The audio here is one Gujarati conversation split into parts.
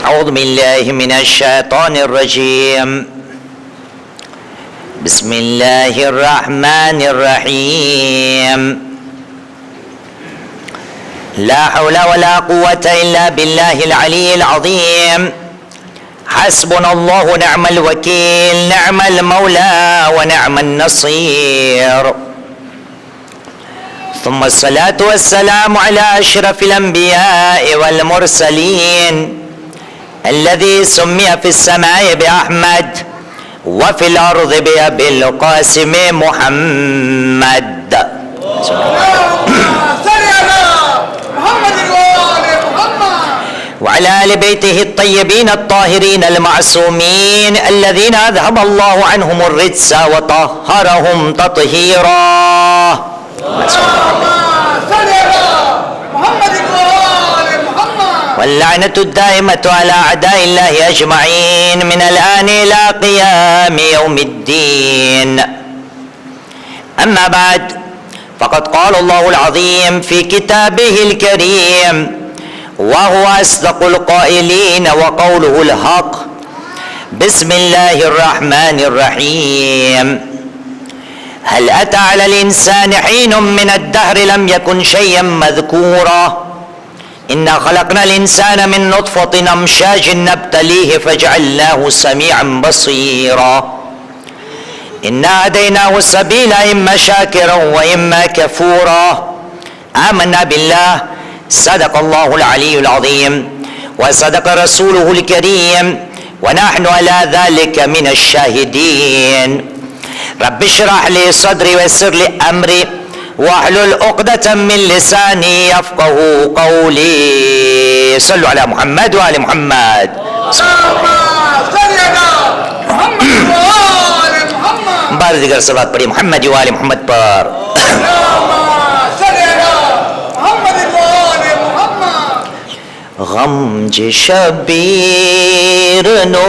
أعوذ بالله من الشيطان الرجيم. بسم الله الرحمن الرحيم. لا حول ولا قوة إلا بالله العلي العظيم. حسبنا الله ونعم الوكيل، نعم المولى ونعم النصير. ثم الصلاة والسلام على أشرف الأنبياء والمرسلين الذي سمي في السماء بأحمد وفي الأرض بأبي القاسم محمد. وعلى آل بيته الطيبين الطاهرين المعصومين الذين أذهب الله عنهم الرجس وطهرهم تطهيرا. واللعنة الدائمة على أعداء الله أجمعين من الآن إلى قيام يوم الدين. أما بعد، فقد قال الله العظيم في كتابه الكريم وهو أصدق القائلين وقوله الحق: بسم الله الرحمن الرحيم. هل أتى على الإنسان حين من الدهر لم يكن شيئا مذكورا إنا خلقنا الإنسان من نطفة أمشاج نبتليه فجعلناه سميعا بصيرا. إنا هديناه السبيل إما شاكرا وإما كفورا. آمنا بالله، صدق الله العلي العظيم وصدق رسوله الكريم ونحن على ذلك من الشاهدين. رب اشرح لي صدري ويسر لي أمري واحلل عقدة من لساني يفقه قولي. صلوا على محمد وآل محمد. بار دیگر صلوات پڑھی محمد وآل محمد پر. غم જે શબીરનો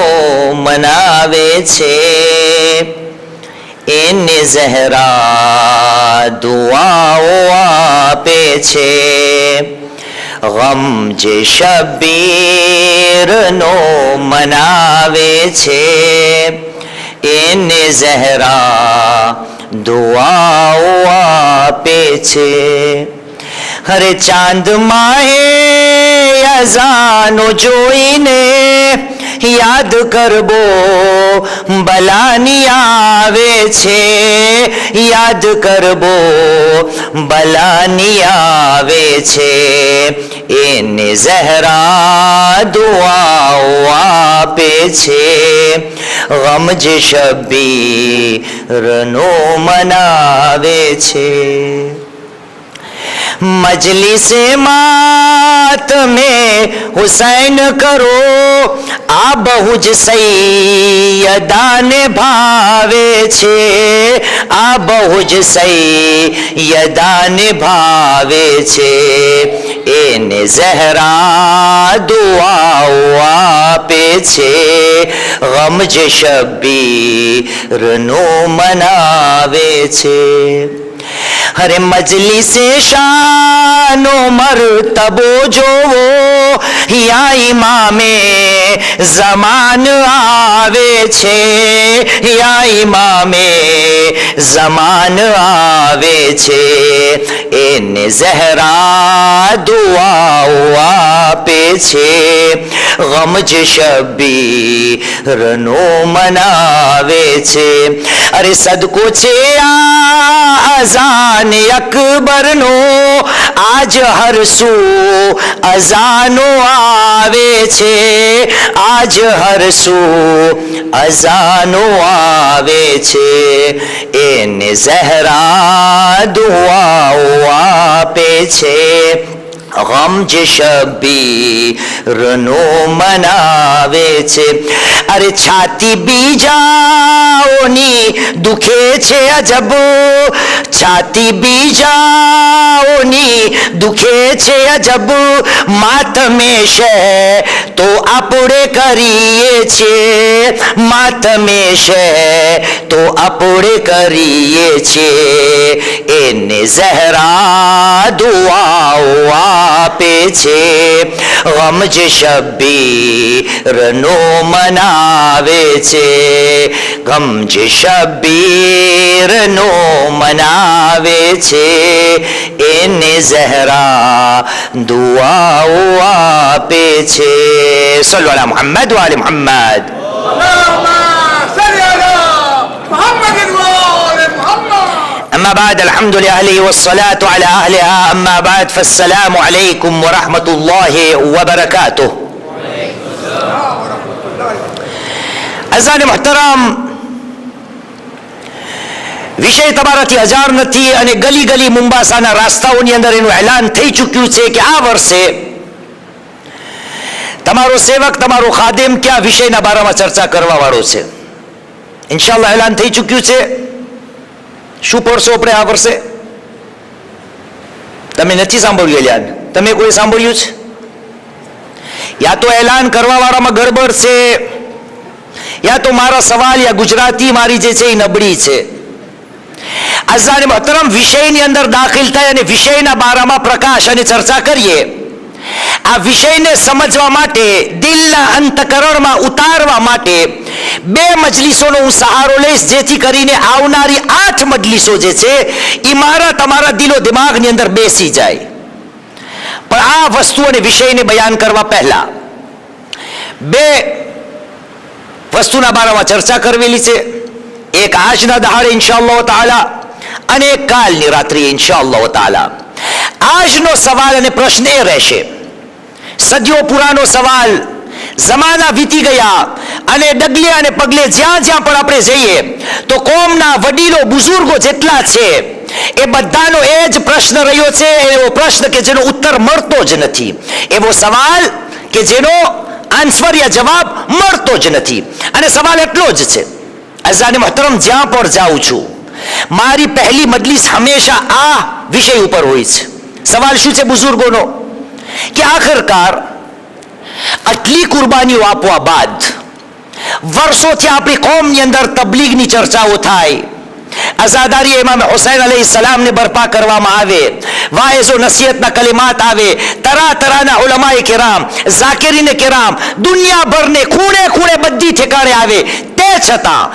મનાવે છે એની ઝહરા દુઆઓ આપે છે. ગમ જે શબીરનો મનાવે છે એની ઝહરા દુઆઓ આપે છે. હરે ચાંદ માહે અઝાનો જોઈને યાદ કરબો બલાની આવે છે. યાદ કરબો બલાની આવે છે. એને ઝહરા દુઆઓ આપે છે. ગમ જે શબીરનો મનાવે છે. મજલિસે માતમે હુસૈન કરો આ બહુ જ સૈયદાને ભાવે છે. આ બહુ જ સૈયદાને ભાવે છે. એને ઝહરા દુઆઓ આપે છે. ગમ જે શબીરનો મનાવે છે. હરે મજલિસે શાનો મરતબો જોવો યા ઇમામે ઝમાન આવે છે. યા ઇમામે ઝમાન આવે છે. એને ઝહરા દુઆઓ આપે છે. ગમ જે શબીરનો મનાવે છે. અરે સદકો છે આ અઝાન અકબરનો આજ હરસુ અઝાનો આવે છે. આજ હરસુ અઝાનો આવે છે. એને ઝહરા દુઆઓ આપે છે. ગમ જે શબીરનો મનાવે છે. અરે છાતી બીજાઓની દુખે છે અજબ. છાતી બીજાઓની દુખે છે અજબ. માતમે છે તો આપણે કરીએ છીએ. માતમે છે તો આપણે કરીએ છીએ. એને ઝહરા દુઆઓ આપે છે. ગમ જે શબ્બીરનો મનાવે છે, ગમ જે શબ્બીરનો મનાવે છે, એને ઝહરા દુઆઓ આપે છે. સલ્લુ અલા મુહમ્મદ વ આલે મુહમ્મદ. أما بعد الحمد لله والصلاة على أهلها أما بعد فالسلام عليكم ورحمة الله وبركاته. أزان محترم વિષય તમારાથી હજાર નથી અને ગલી ગલી મુંબાસાના રાસ્તાઓની અંદર એનું એલાન થઈ ચૂક્યું છે કે આ વર્ષે તમારો સેવક તમારો ખાદેમ કયા વિષયના બારામાં ચર્ચા કરવા વાળો છે. ઇન્શાઅલ્લાહ એલાન થઈ ચૂક્યું છે. શું પડશો આપણે આ વર્ષે? તમે નથી સાંભળ્યું એલાન? તમે કોઈ સાંભળ્યું છે? યા તો એલાન કરવા વાળામાં ગડબડ છે, યા તો મારા સવાલ યા ગુજરાતી મારી જે છે એ નબળી છે. અઝાન મોહતરમ, વિષયની અંદર દાખલ થાય અને વિષયના બારામાં પ્રકાશ અને ચર્ચા કરીએ. આ વિષયને સમજવા માટે, દિલના અંતકરણમાં ઉતારવા માટે બે મજલિસોનો હું સહારો લઈશ, જેથી કરીને આવનારી 8 મજલિસો જે છે એ મારા તમારા દિલો દિમાગની અંદર બેસી જાય. પણ આ વસ્તુ અને વિષયને બયાન કરવા પહેલા બે વસ્તુના બારામાં ચર્ચા કરવેલી છે. એક આજના દહાડે ઇન્શાઅલ્લાહ તાઆલા અને એક કાલની રાત્રિએ ઇન્શાઅલ્લાહ તાઆલા. આજનો સવાલ અને પ્રશ્ન એ રહેશે, સદીઓ પુરાનો સવાલ, જમાના વીતી ગયા અને ડગલે અને પગલે જ્યાં જ્યાં પણ આપણે જઈએ તો કોમના વડીલો બુઝુર્ગો જેટલા છે એ બધાનો એ જ પ્રશ્ન રહ્યો છે. એવો પ્રશ્ન કે જેનો ઉત્તર મળતો જ નથી, એવો સવાલ કે જેનો આન્સર યા જવાબ મળતો જ નથી. અને સવાલ એટલો જ છે, અઝાન મોહતરમ, જ્યાં પણ જાઉં છું મારી પહેલી મજલિસ હંમેશા આ વિષય ઉપર હોય છે. સવાલ શું છે બુઝુર્ગોનો કે આખરકાર આટલી કુરબાનીઓ આપવા બાદ વર્ષોથી આપણી કોમની અંદર તબલીગની ચર્ચાઓ થાય, અઝાદારી ઇમામ હુસૈન અલૈહિસ્સલામને બરપા કરવામાં આવે, વાઇઝો નસીહતના કલિમાત આવે, તરાના ઉલમાએ કિરામ, ઝાકિરીને કિરામ દુનિયાભરને ખૂણે ખૂણે બધી ઠેકાણે આવે. તે છતાં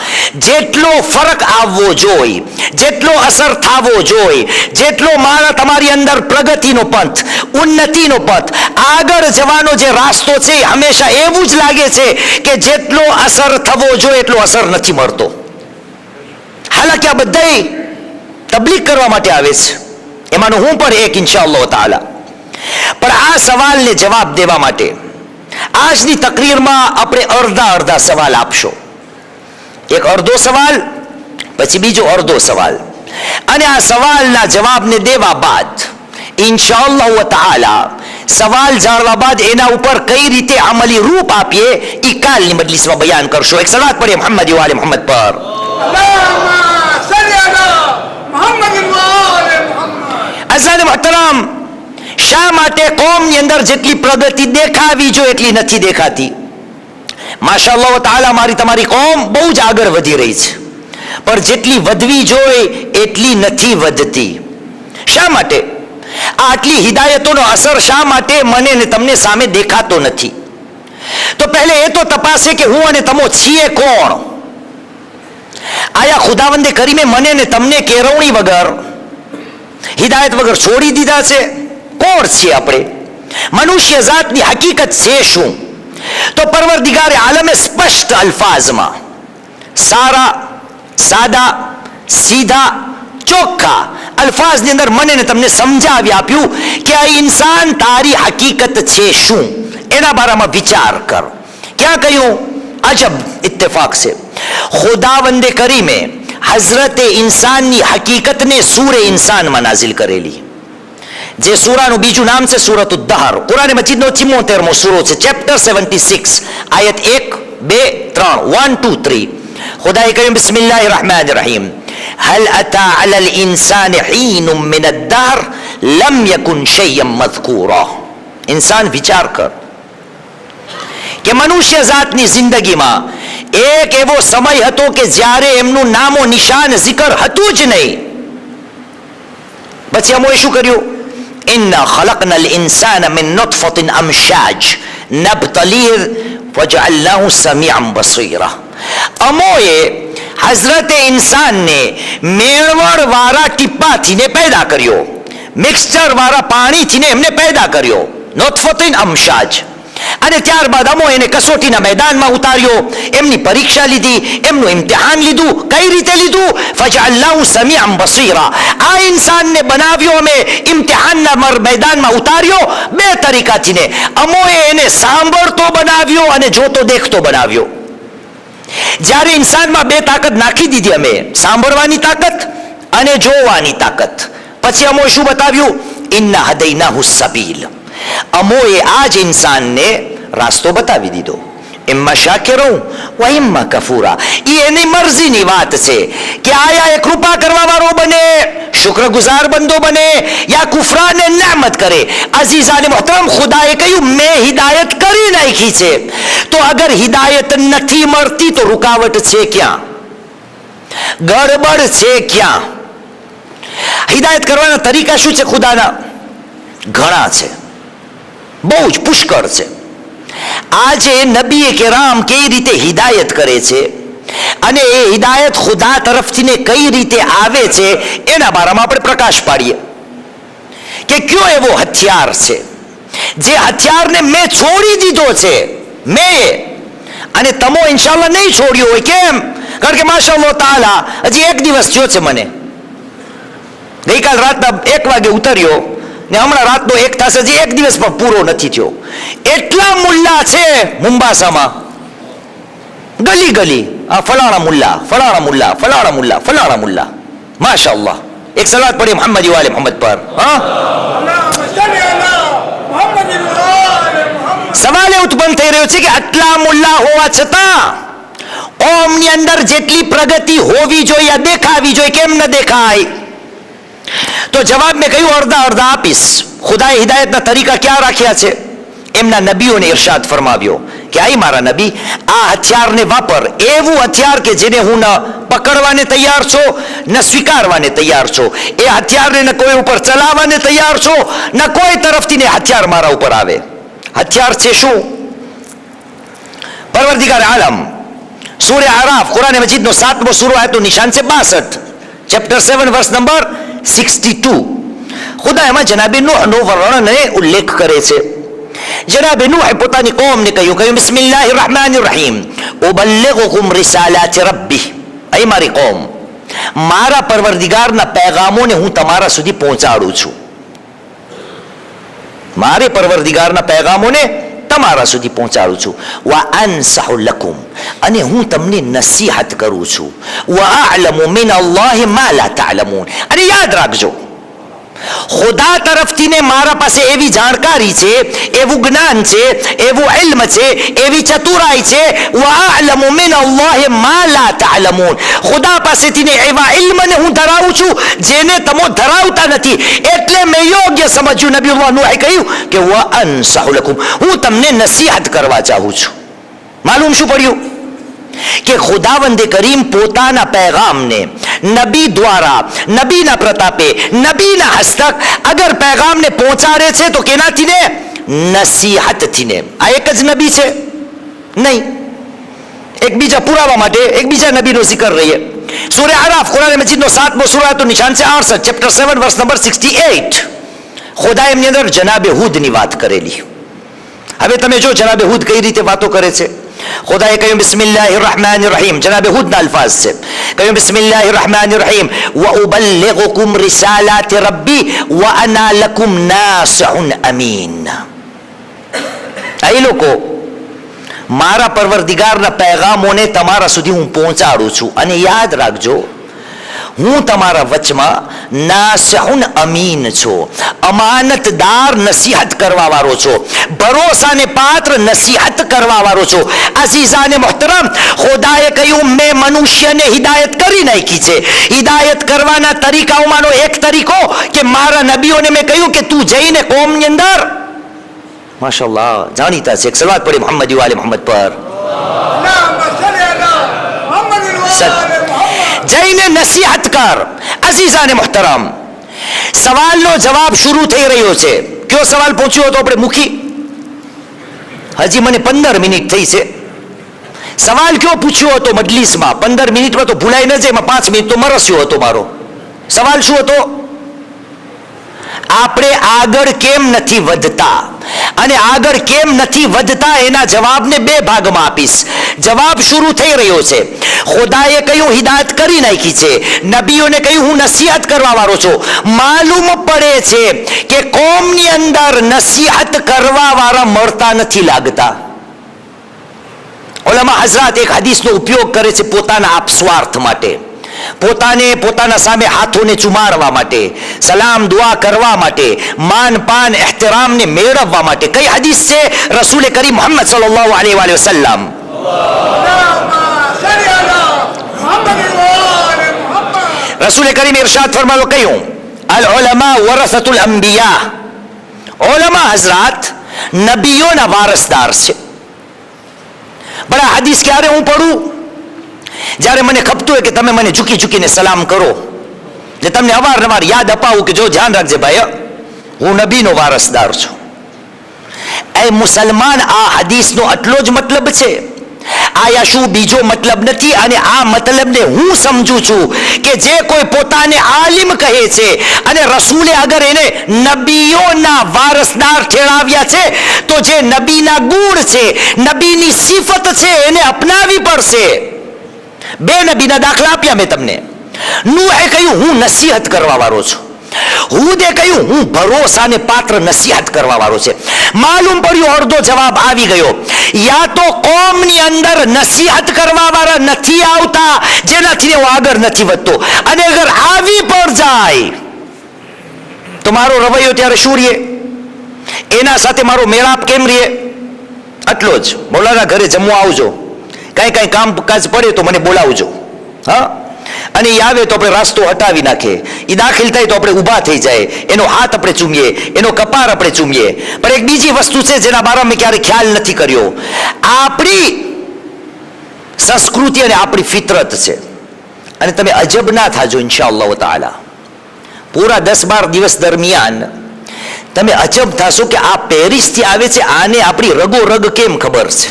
જેટલો ફરક આવવો જોઈએ, જેટલો અસર થવો જોઈએ, જેટલો મારા તમારી અંદર પ્રગતિનો પંથ, ઉન્નતિનો પંથ, આગળ જવાનો જે રાસ્તો છે હંમેશા એવું જ લાગે છે કે જેટલો અસર થવો જોઈએ એટલો અસર નથી મળતો. હાલાકી આ બધા તબલીગ કરવા માટે આવે છે, એમાંનો હું પણ એક ઇન્શાઅલ્લાહ તાઆલા. પણ આ સવાલને જવાબ દેવા માટે આજની તકરીરમાં આપણે અડધા સવાલ આપશો. એક અડધો સવાલ, પછી બીજો અડધો સવાલ, અને આ સવાલના જવાબને દેવા બાદ ઇન્શાઅલ્લાહ તાઆલા સવાલ જાણવા બાદ એના ઉપર કઈ રીતે અમલી રૂપ આપીએ એ કાલની મજલિસમાં બયાન કરશો. એક સલાત પઢીએ મુહમ્મદ વ આલે મુહમ્મદ પર. અઝાન મોહતરમ, શા માટે કોમની અંદર જેટલી પ્રગતિ દેખાવી જોઈએ એટલી નથી દેખાતી? માશાઅલ્લાહ તાઆલા મારી તમારી કોમ બહુ જ આગળ વધી રહી છે, પણ જેટલી વધવી જોઈએ એટલી નથી વધતી. શા માટે? આટલી હિદાયતોનો અસર શા માટે મને ને તમને સામે દેખાતો નથી? તો પહેલે એ તો તપાસે કે હું અને તમો છીએ કોણ? આયા ખુદાવંદે કરીમે મને ને તમને કેળવણી વગર, હિદાયત વગર છોડી દીધા છે? કોણ છીએ આપણે? મનુષ્ય જાતની હકીકત છે શું? તો પરવરદિગારે આલમે સ્પષ્ટ અલ્ફાઝમાં, સારા, સાદા, સીધા, ચોખ્ખા અલ્ફાઝની અંદર મને ને તમને સમજાવી આપ્યું કે આ ઇન્સાન તારી હકીકત છે શું, એના બારામાં વિચાર કર. ક્યાં કહ્યું? અજબ ઇત્તફાક છે, ખુદાવંદે કરીમે હઝરતે ઇન્સાનની હકીકતને સૂરે ઇન્સાનમાં નાઝિલ કરેલી. જે સૂરાનું બીજું નામ છે સૂરત દહર. કુરાન મજીદનો 74મો સૂરો છે, ચેપ્ટર 76, આયત 1, 2, 3, 1, 2, 3. ખુદાએ કહ્યું બિસ્મિલ્લાહિર રહેમાનિર રહીમ, હલ અતા અલલ ઇન્સાન હીનુમ મિન અદ્દહર લમ યકુન શૈયન મઝકૂરા. ઇન્સાન વિચાર કર કે મનુષ્ય જાતની જિંદગીમાં એક એવો સમય હતો કે જ્યારે એમનું નામો નિશાન zikr હતું જ નહીં. પછી અમોએ શું કર્યું? ઇન્ના ખલકનલ ઇન્સાન મિન નુત્ફતિન અમશાજ નબતલીહ વજઅલનાહુ સમીઅન બસીરા. અમોએ હઝરતે ઇન્સાનને મેળવણ વાળા ટીપાથીને પેદા કર્યો, મિક્સચર વાળા પાણીથીને એમને પેદા કર્યો, નુત્ફતિન અમશાજ. અને ત્યારબાદ અમો એને કસોટીના મેદાનમાં ઉતાર્યો, એમની પરીક્ષા લીધી, એમનું ઇમ્તિહાન લીધું. કઈ રીતે લીધું? ફજઅલનાહુ સમીઅન બસીરા. આ ઇન્સાનને બનાવ્યો અમે, ઇમ્તિહાનના મેદાનમાં ઉતાર્યો બે તરીકાથીને. અમોએ એને સાંભળતો બનાવ્યો અને જોતો દેખતો બનાવ્યો. જ્યારે ઇન્સાનમાં બે તાકાત નાખી દીધી અમે, સાંભળવાની તાકાત અને જોવાની તાકાત, પછી અમોએ શું બતાવ્યું? ઇન્ના હદૈનાહુ સબીલ. અમોએ આ જ ઇન્સાનને રાસ્તો બતાવી દીધો. ઇમ્મા શાકિરun વ ઇમ્મા કફૂરા. એ એની મરજીની વાત છે કે આયા એ કૃપા કરવા વાળો બને, શુક્રગુજાર બંદો બને, યા કુફરાને નિયામત કરે. અઝીઝાને મોહતરમ, ખુદાએ કહ્યું મેં હિદાયત કરી નાખી છે, તો અગર હિદાયત નથી મળતી તો રૂકાવટ છે ક્યાં? ગડબડ છે ક્યાં? હિદાયત કરવાના તરીકા શું છે ખુદાના? ઘણા છે, બહુ જ પુષ્કળ છે. આજે નબીએ કેરામ કઈ રીતે હિદાયત કરે છે અને એ હિદાયત ખુદા તરફથી ને કઈ રીતે આવે છે એના બારામાં આપણે પ્રકાશ પાડીએ કે કયો એવો હથિયાર છે જે હથિયારને મેં છોડી દીધો છે, અને તમો ઇન્શાલ્લાહ નહીં છોડ્યો હોય. કેમ? કારણ કે માશાઅલ્લાહ તાલા હજી એક દિવસ થયો છે મને. ગઈકાલ રાતના 1 વાગે ઉતર્યો ને હમણાં રાતનો 1 થશે, હજી એક દિવસ પણ પૂરો નથી થયો. એટલા મુલ્લા છે મુંબાસામાં, ગલી ગલી આ ફલાણા મુલ્લા, ફલાણા મુલ્લા, ફલાણા મુલ્લા, ફલાણા મુલ્લા. માશાઅલ્લાહ. એક સલાત પડી મોહમ્મદ વાલે મોહમ્મદ પર. હા, સવાલ એ ઉત્પન્ન થઈ રહ્યો છે કે આટલા મુલ્લા હોવા છતાં ઓમની અંદર જેટલી પ્રગતિ હોવી જોઈએ, દેખાવી જોઈએ, કેમ ન દેખાય? તો જવાબ મેં કહ્યું અડધા અડધા આપીશ. ખુદાએ હિદાયતના તરીકા ક્યાં રાખ્યા છે? એમના નબીઓને ઇરશાદ ફરમાવ્યો કે આઈ મારા નબી, આ હથિયારને વાપર. એવું હથિયાર કે જેને હું ન પકડવાને તૈયાર છો, ન સ્વીકારવાને તૈયાર છો. એ હથિયારને ન કોઈ ઉપર ચલાવવાને તૈયાર છો, ન કોઈ તરફથી ને હથિયાર મારા ઉપર આવે. હથિયાર છે શું? પરવરદિગાર આલમ, સૂરે આરાફ, કુરાન મજીદનો 7મો સૂરો, આયતનું નિશાન છે 62, ચેપ્ટર 7 વર્સ નંબર 62. ખુદા એમાં જનાબે નૂહનો વર્ણનને ઉલ્લેખ કરે છે. જનાબે નૂહે પોતાની કોમને કહ્યું બિસ્મિલ્લાહિર રહેમાનિર રહીમ, ઉબલ્લિગુકુમ રિસાલાતિ રબ્બી. અહીં મારી કોમ, મારા પરવરદિગારના પેગામોને હું તમારા સુધી પહોંચાડું છું. મારે પરવરદિગારના પેગામોને તમારા સુધી પહોંચાડું છું. વા અનસહુ લકુમ, અને હું તમને નસીહત કરું છું. વા અઅલમુ મિન અલ્લાહિ મા લા તઅલમૂન. અને યાદ રાખજો, ખુદા તરફથી ને મારા પાસે એવી જાણકારી છે, એવું જ્ઞાન છે, એવું ઇલ્મ છે, એવી ચતુરાઈ છે. વા અઅલમુ મિન અલ્લાહિ મા લા તઅલમૂન. ખુદા પાસેથી ને એવા ઇલ્મને હું ધરાવું છું જેને તમે ધરાવતા નથી. એટલે મેં યોગ્ય સમજ્યું, નબીઉલ્લાહ નૂહે કહ્યું કે વા અનસહુ લકુમ, હું તમને નસીહત કરવા ચાહું છું. માલુમ શું પડ્યું? કે ખુદાવંદે કરીમ પોતાના પેગામને નબી દ્વારા, નબીના પ્રતાપે, નબીના હસ્તક અગર પેગામને પહોંચાડે છે તો કેનાથી ને? નસીહતથી ને. આ એક જ નબી છે નહીં, એક બીજા પુરાવા માટે એક બીજા નબીનો zikr રહીએ. સૂરે આરાફ, કુરાન મજીદનો 7મો સૂરો, આયતનું નિશાન છે 68, ચેપ્ટર 7 વર્સ નંબર 68. ખુદા એમની અંદર જનાબે હુદની વાત કરેલી. હવે તમે જો જનાબે હુદ કઈ રીતે વાતો કરે છે. ખુદાએ કહ્યું બિસ્મિલ્લાહિર રહેમાનિર રહીમ, જનાબે હુદના અલ્ફાઝ છે. કહ્યું બિસ્મિલ્લાહિર રહેમાનિર રહીમ, વ ઉબલ્લિગુકુમ રિસાલાતિ રબ્બી વ અના લકુમ નાસિહુન અમીન. આ લોકો, મારા પરવરદિગારના પેગામોને તમારા સુધી હું પહોંચાડું છું. અને યાદ રાખજો, હું તમારા વચમાં નાસિહુન અમીન છો, અમાનતદાર નસીહત કરવા વાળો છો, ભરોસાને પાત્ર નસીહત કરવા વાળો છો. અઝીઝાને મોહતરમ, ખુદાએ કહ્યું મેં મનુષ્યને હિદાયત કરી નાખી છે. હિદાયત કરવાના તરીકાઓમાંનો એક તરીકો કે મારા નબીઓને મેં કહ્યું કે તું જઈને કોમની અંદર, માશાઅલ્લાહ, જાણીતા છે, એક સલાત પડી મોહમ્મદ વાલે મોહમ્મદ પર, જઈને નસીહત કર. અઝીઝાને મોહતરમ, સવાલનો જવાબ શરૂ થઈ રહ્યો છે. કયો સવાલ પૂછ્યો હતો આપણે મૂકી? હજી મને 15 મિનિટ થઈ છે. સવાલ કયો પૂછ્યો હતો મજલિસમાં? 15 મિનિટમાં તો ભૂલાઈ ન જાય, એમાં 5 મિનિટ તો મરસ્યો હતો મારો. સવાલ શું હતો? આપણે આગળ કેમ નથી વધતા, અને આગળ કેમ નથી વધતા એના જવાબને 2 ભાગમાં આપીશ. જવાબ શરૂ થઈ રહ્યો છે. ખુદાએ કહ્યું હિદાયત કરી નાખી છે, નબીઓને કહ્યું હું નસીહત કરવા વાળો છું. માલુમ પડે છે કે કોમની અંદર નસીહત કરવા વાળા મળતા નથી લાગતા. ઉલમા હઝરાત એક હદીસનો ઉપયોગ કરે છે પોતાના આપસ્વાર્થ માટે, પોતાના સામે હાથોને ચુમાડવા માટે, સલામ દુઆ કરવા માટે, માન પાન એહતરામને મેળવવા માટે. કઈ હદીસ છે? રસૂલ કરીમ મુહમ્મદ સલ્લલ્લાહુ અલૈહિ વસલ્લમ રસૂલ કરીમ ઇરશાદ ફરમાયો, કહ્યું અલ ઉલમા વરસતુલ અંબિયા. ઉલમા હઝરાત નબીઓના વારસદાર છે. પણ આ હદીસ ક્યારે હું પડું? જ્યારે મને ખપતું હોય કે તમે મને ઝૂકી ઝૂકીને સલામ કરો, એટલે તમને અવારનવાર યાદ અપાવું કે જો ધ્યાન રાખજે ભાઈ, હું નબીનો વારસદાર છું. એ મુસલમાન, આ હદીસનો આટલો જ મતલબ છે. આયા શું બીજો મતલબ નથી? અને આ મતલબને હું સમજું છું કે જે કોઈ પોતાને આલિમ કહે છે અને રસૂલે અગર એને નબીઓના વારસદાર ઠેરાવ્યા છે, તો જે નબીના ગુણ છે, નબીની સિફત છે, એને અપનાવી પડશે. 2 નબીના દાખલા આપ્યા મેં તમને. નૂહે કહ્યું હું નસીહત કરવા વાળો છું. હૂદે કહ્યું હું ભરોસાને પાત્ર નસીહત કરવા વાળો છે. માલુમ પડ્યું અડધો જવાબ આવી ગયો. યા તો કોમની અંદર નસીહત કરવા વાળા નથી આવતા, જેનાથી હું આગળ નથી વધતો, અને અગર આવી પણ જાય તો મારો રવૈયો ત્યારે શું રહે? એના સાથે મારો મેળાપ કેમ રહે? આટલો જ. મૌલાના ઘરે જમવા આવજો, કઈ કામકાજ પડે તો મને બોલાવજો. હા, અને એ આવે તો આપણે રાસ્તો હટાવી નાખે, એ દાખલ થાય તો આપણે ઊભા થઈ જાય, એનો હાથ આપણે ચૂમીએ, એનો કપાર આપણે ચૂમીએ. પણ એક બીજી વસ્તુ છે જેના બારામાં ક્યારે ખ્યાલ નથી કર્યો. આપણી સંસ્કૃતિ અને આપણી ફિતરત છે, અને તમે અજબ ના થાજો ઇન્શાઅલ્લાહ તાઆલા. પૂરા 10-12 દિવસ દરમિયાન તમે અજબ થશો કે આ પેરિસથી આવે છે, આને આપણી રગો રગ કેમ ખબર છે.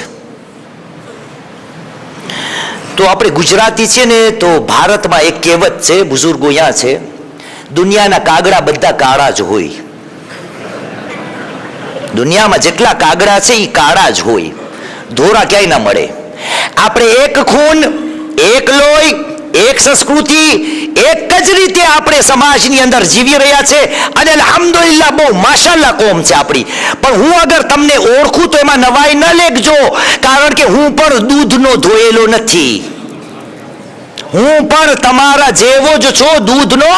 તો આપણે ગુજરાતી છે ને, તો ભારતમાં એક કહેવત છે, બુઝુર્ગો અહીંયા છે, દુનિયાના કાગડા બધા કાળા જ હોય. દુનિયામાં જેટલા કાગડા છે એ કાળા જ હોય, ધોરા ક્યાંય ના મળે. આપણે એક ખૂન, એક લોહી, એક સંસ્કૃતિ, એક જ રીતે આપણે સમાજની અંદર જીવી રહ્યા છે, અને અલ્હમ્દુલિલ્લાહ બહુ માશાઅલ્લાહ કોમ છે આપણી. પણ હું અગર તમને ઓળખું તો એમાં નવાઈ ન લેખજો, કારણ કે હું પણ દૂધનો ધોયેલો નથી. હું પણ તમારા જેવો જ છું, દૂધનો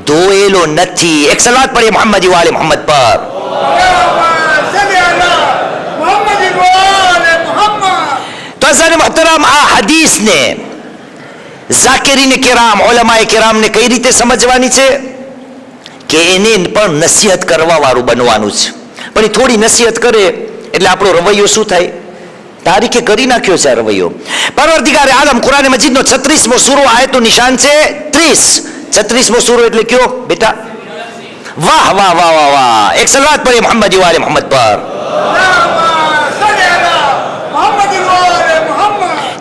ધોયેલો નથી. એક સલાત પઢીએ મોહમ્મદ વાલે મોહમ્મદ પર. તો અઝાન મુહતરમ, આ હદીસને ઝાકિરીને કિરામ, ઉલમાએ કિરામને કઈ રીતે સમજવાની છે કે એને પણ નસીહત કરવા વાળું બનવાનું છે. પણ એ થોડી નસીહત કરે એટલે આપણો રવૈયો શું થાય? તારીખે કરી નાખ્યો છે આ રવૈયો. પરવર્તિગારે આલમ કુરાન મજીદનો 36મો સૂરો, આયતનું નિશાન છે 30. 36મો સૂરો એટલે કયો બેટા? વાહ વાહ વાહ વાહ વાહ. એક સલાત પઢીએ મોહમ્મદ વાલે મોહમ્મદ પર.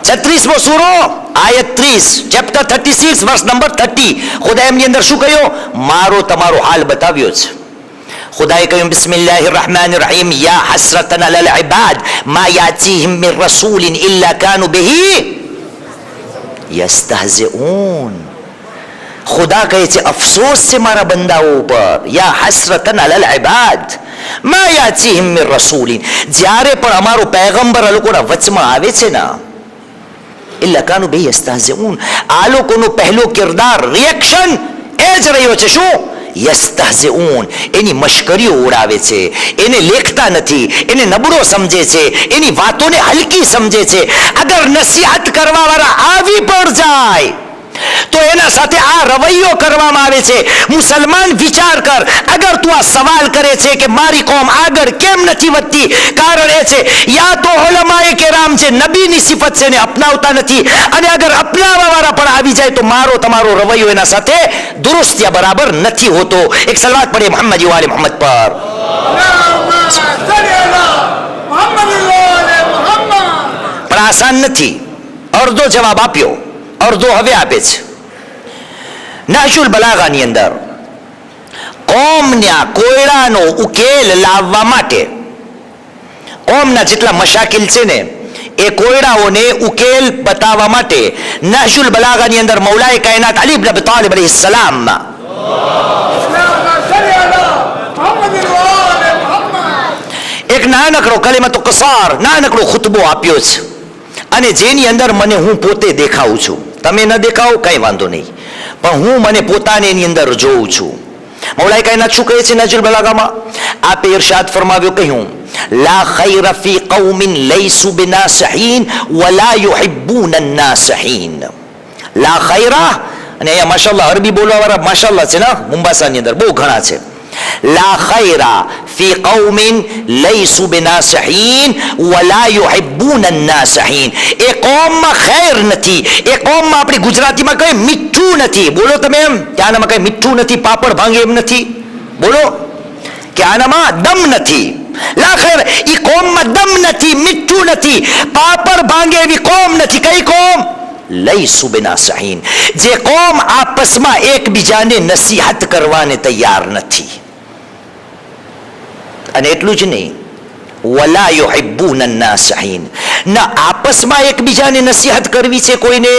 36મો સૂરો, આયત 30, ચેપ્ટર 36, વર્સ નંબર 30. ખુદા એમની અંદર શું કહ્યું? મારો તમારો હાલ બતાવ્યો છે. ખુદાએ કહ્યું બિસ્મિલ્લાહિર રહમાનિર રહીમ, યા હસરતન અલલ ઇબાદ મા યાતીહિમ મિન રસૂલિન ઇલ્લા કાનુ બિહી યસ્તહઝિઉન. ખુદા કહે છે અફસોસ છે મારા બંદાઓ ઉપર. યા હસરતન અલલ ઇબાદ મા યાતીહિમ મિન રસૂલિન, જ્યારે પણ અમારો પૈગંબર આ લોકોના વચમાં આવે છે ને, ઇલ્લા કાનુ બિહી યસ્તહઝિઉન, આ લોકોનો પહેલો કિરદાર, રિએક્શન એ જ રહ્યો છે શું? યસ્તહઝિઉન, એની મશ્કરીઓ ઉડાવે છે, એને લેખતા નથી, એને નબળો સમજે છે, એની વાતોને હલકી સમજે છે. અગર નસીહત કરવા વાળા આવી પણ જાય તો એના સાથે આ રવૈયો કરવામાં આવે છે. મુસલમાન વિચાર કર, અગર તું આ સવાલ કરે છે કે મારી કોમ આગળ કેમ નથી વધતી, કારણ એ છે યા તો ઉલમાએ કેરામ છે નબીની સિફત છે ને અપનાવતા નથી, અને અગર અપનાવવા વાળા પણ આવી જાય તો મારો તમારો રવૈયો એના સાથે દુરુસ્ત યા બરાબર નથી હોતો. એક સલાત પડે મોહમ્મદ વાલે મોહમ્મદ પર. પણ આસાન નથી. અડધો જવાબ આપ્યો, અડધો હવે આપે છે. નહજુલ બલાગાની અંદર કોમના કોયડાનો ઉકેલ લાવવા માટે કોમના જેટલા મશાકિલ છે ને એ કોયડાઓને ઉકેલ બતાવવા માટે નહજુલ બલાગાની અંદર મૌલાએ કાયનાત અલી ઇબ્ન અબી તાલિબ અલૈહિસ સલામ એક નાનકડો કલિમતો કસાર નાનકડો ખુતબો આપ્યો છે, અને જેની અંદર મને હું પોતે દેખાઉં છું. તમે ન દેખાઓ કઈ વાંધો નહીં, પણ હું મને પોતાને એની અંદર જોઉં છું. મૌલાએ કાયનાત શું કહે છે નહજુલ બલાગામાં? આપે ઇરશાદ ફરમાવ્યો, કહ્યું લા ખૈર ફી કૌમિન લૈસુ બિનાસિહીન વલા યુહિબ્બુન અન્નાસિહીન. લા ખૈરા, અને અહીંયા માશાઅલ્લાહ અરબી બોલવા વાળા માશાઅલ્લાહ છે ને મુંબાસાની અંદર બહુ ઘણા છે. લા ખૈરા ફી કૌમિન લૈસુ બિનાસિહીન વલા યુહિબ્બુન અન્નાસિહીન. એ કોમમાં ખૈર નથી, એ કોમમાં આપણી ગુજરાતીમાં કઈ મીઠું નથી. બોલો તમે એમ કે આનામાં કઈ મીઠું નથી, પાપડ ભાંગે એમ નથી. બોલો કે આનામાં દમ નથી. લા ખૈર, ઈ કોમમાં દમ નથી, મીઠું નથી, પાપડ ભાંગે એવી કોમ નથી. કઈ કોમ? લૈસુ બિનાસિહીન. જે કોમ આપસમાં એકબીજાને નસીહત કરવાને તૈયાર નથી. અને એટલું જ નહીં, વલા યુહિબ્બુન અન્નાસિહીન. ના આપસમાં એકબીજાને નસીહત કરવી છે કોઈને,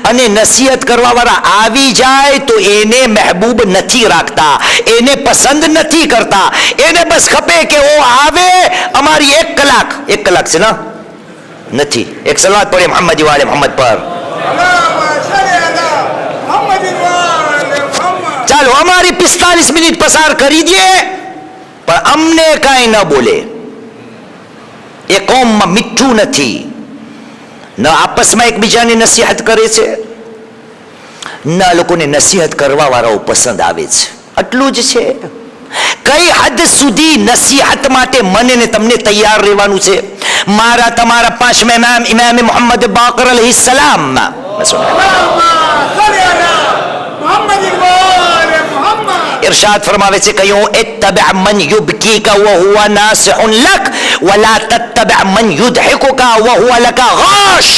અને નસીહત કરવા વાળા આવી જાય તો એને મહેબૂબ નથી રાખતા, એને પસંદ નથી કરતા. એને બસ ખપે કે ઓ આવે અમારી 1 કલાક છે ને નથી. એક સલાત પડે મોહમ્મદ વાલે મોહમ્મદ પર. ચાલો અમારી 45 મિનિટ પસાર કરી દે, પણ અમને કાંઈ ન બોલે. એ કોમમાં મીઠું નથી, ન આપસમાં એકબીજાને નસીહત કરે છે, ન લોકોને નસીહત કરવા વાળાઓ પસંદ આવે છે. આટલું જ છે. કઈ હદ સુધી નસીહત માટે મને ને તમને તૈયાર રહેવાનું છે? મારા તમારા 5મા ઇમામ મોહમ્મદ બાકર અલૈહિસ સલામ ઇરશાદ ફરમાવે છે, કહ્યું ઇત્તબિ મન યુબકીકા વહુવા નાસિહુન લક વલા તત્તબિ મન યુદહિકુકા વહુવા લકા ગાશ.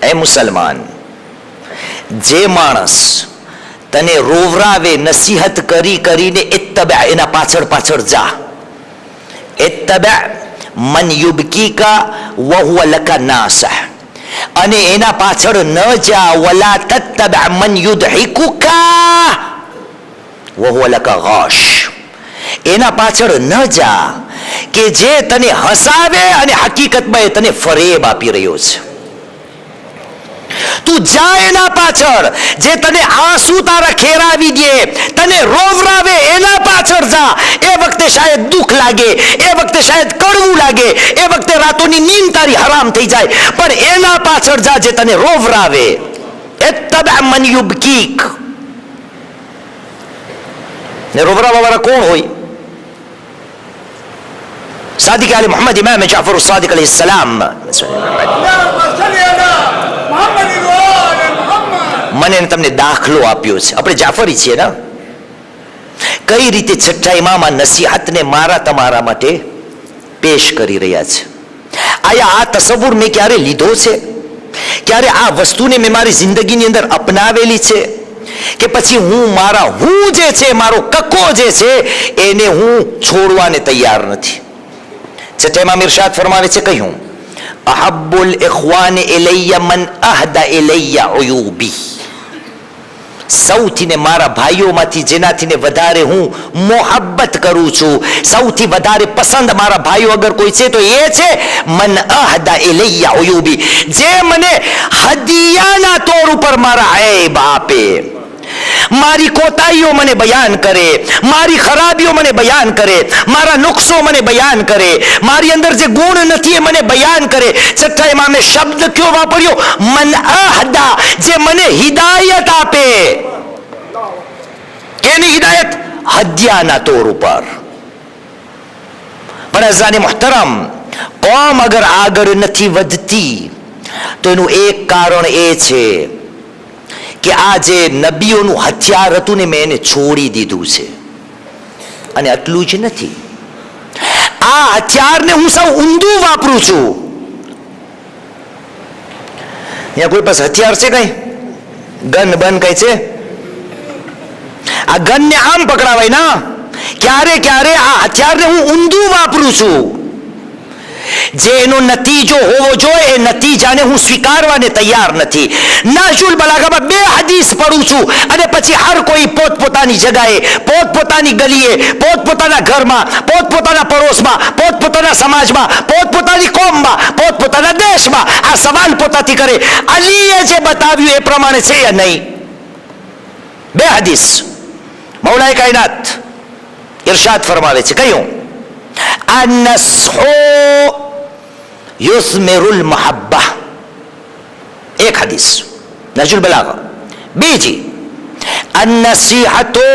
એ મુસલમાન, જે માણસ તને રોવરાવે નસીહત કરીને ઇત્તબિ એના પાછળ જા. ઇત્તબિ મન યુબકીકા વહુવા લકા નાસિહ, અને એના પાછળ ન જા. વલા તત્તબિ મન યુદહિકુકા વહુવા લકા ગાશ. એના પાછળ ન જા કે જે તને હસાવે અને હકીકતમાં એ તને ફરેબ આપી રહ્યો છે. તું જા એના પાછળ જે તને આંસુ તારા ખેરાવી દે, તને રોવરાવે, એના પાછળ જા. એ વખતે શાયદ દુઃખ લાગે, એ વખતે શાયદ કડવું લાગે, એ વખતે રાતોની નીંદ તારી હરામ થઈ જાય, પણ એના પાછળ જા જે તને રોવરાવે. ઇત્તબિ મન યુબકીક. ને રોવરાવા વાળા કોણ હોય? સાદિક આલી મોહમ્મદ ઇમામ જાફર સાદિક અલૈહિસ સલામ. મને તમને દાખલો આપ્યો છે. આપણે જાફરી છીએ ને, કઈ રીતે છઠ્ઠા ઇમામ નસીહતને મારા તમારા માટે પેશ કરી રહ્યા છે. આ તસવ્વુર મેં ક્યારે લીધો છે? ક્યારે આ વસ્તુને મેં મારી જિંદગીની અંદર અપનાવેલી છે? કે પછી હું જે છે, મારો કક્કો જે છે, એને હું છોડવાને તૈયાર નથી. છઠ્ઠા ઇમામ ઇરશાદ ફરમાવે છે, કહ્યું અહબ્બુલ ઇખ્વાન ઇલૈયા મન અહદા ઇલૈયા ઉયુબી. સૌથી ને મારા ભાઈઓમાંથી જેનાથી વધારે હું મોહબ્બત કરું છું, સૌથી વધારે પસંદ મારા ભાઈઓ અગર કોઈ છે તો એ છે મન અહદા ઇલૈયા ઉયુબી, જે મને હદિયાના તોર ઉપર મારા ઐબ આપે, મારી કોતાહીઓ મને બયાન કરે, મારી ખરાબીઓ મને બયાન કરે, મારા નુકસો મને બયાન કરે, મારી અંદર જે ગુણ નથી એ મને બયાન કરે. છઠ્ઠા ઇમામે શબ્દ કયો વાપર્યો? મન અહદા, જે મને હિદાયત આપે. કેની હિદાયત? હદ્યાના તોર ઉપર. પણ અઝાને મુહતરમ, કોમ અગર આગળ નથી વધતી તો એનું એક કારણ એ છે કે આ જે નબીઓનું હથિયાર હતું ને મેં એને છોડી દીધું છે. અને આટલું જ નથી, આ હથિયારને હું સૌ ઊંધું વાપરું છું. અહીંયા કોઈ પાસે હથિયાર છે કઈ? ગન બન કઈ છે? આ ગનને આમ પકડાવાય ના. ક્યારે ક્યારે આ હથિયારને હું ઊંધું વાપરું છું. જે એનો નતીજો હોવો જોઈએ એ નતીજાને હું સ્વીકારવાને તૈયાર નથી. નાજુલ બલાગામાં 2 હદીસ પઢું છું અને પછી હર કોઈ પોતપોતાની જગાએ, પોતપોતાની ગલીએ, પોતપોતાના ઘરમાં, પોતપોતાના પડોશમાં, પોતપોતાના સમાજમાં, પોતપોતાની કોમમાં, પોતપોતાના દેશમાં આ સવાલ પોતાથી કરે, અલીએ જે બતાવ્યું એ પ્રમાણે છે યા નહીં? 2 હદીસ મૌલાએ કાયનાત ઇરશાદ ફરમાવે છે, કયું? અનસ્હુ યુસ્મિરુલ મહબ્બા, એક હદીસ નજુલ બલાગા. બીજી, અનસીહતુ